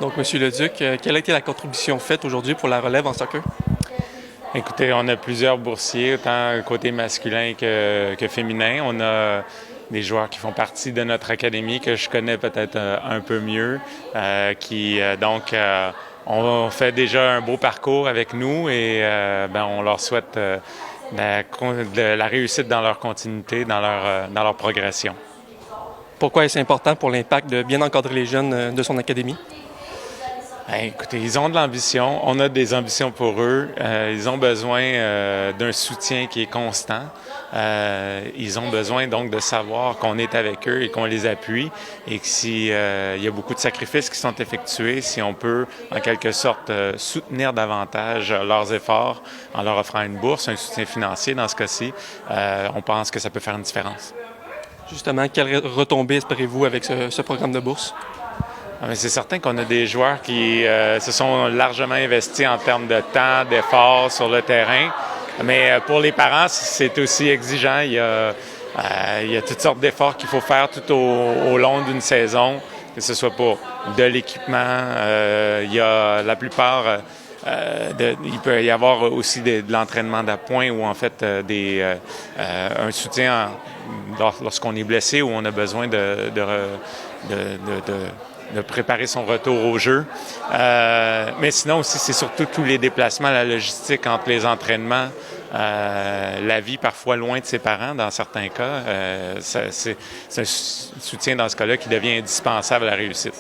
Donc, Monsieur Leduc, quelle a été la contribution faite aujourd'hui pour la relève en soccer? Écoutez, on a plusieurs boursiers, autant côté masculin que féminin. On a des joueurs qui font partie de notre académie que je connais peut-être un peu mieux, on fait déjà un beau parcours avec nous et on leur souhaite la réussite dans leur continuité, dans leur progression. Pourquoi est-ce important pour l'Impact de bien encadrer les jeunes de son académie? Écoutez, ils ont de l'ambition. On a des ambitions pour eux. Ils ont besoin d'un soutien qui est constant. Ils ont besoin donc de savoir qu'on est avec eux et qu'on les appuie et que si il y a beaucoup de sacrifices qui sont effectués, si on peut en quelque sorte soutenir davantage leurs efforts en leur offrant une bourse, un soutien financier dans ce cas-ci, on pense que ça peut faire une différence. Justement, quelle retombée espérez-vous avec ce programme de bourse? C'est certain qu'on a des joueurs qui se sont largement investis en termes de temps, d'efforts sur le terrain. Mais pour les parents, c'est aussi exigeant. Il y a toutes sortes d'efforts qu'il faut faire tout au long d'une saison, que ce soit pour de l'équipement. Il y a la plupart. Il peut y avoir aussi de l'entraînement d'appoint ou en fait un soutien lorsqu'on est blessé ou on a besoin de préparer son retour au jeu. Mais sinon aussi, c'est surtout tous les déplacements, la logistique entre les entraînements, la vie parfois loin de ses parents dans certains cas. C'est un soutien dans ce cas-là qui devient indispensable à la réussite.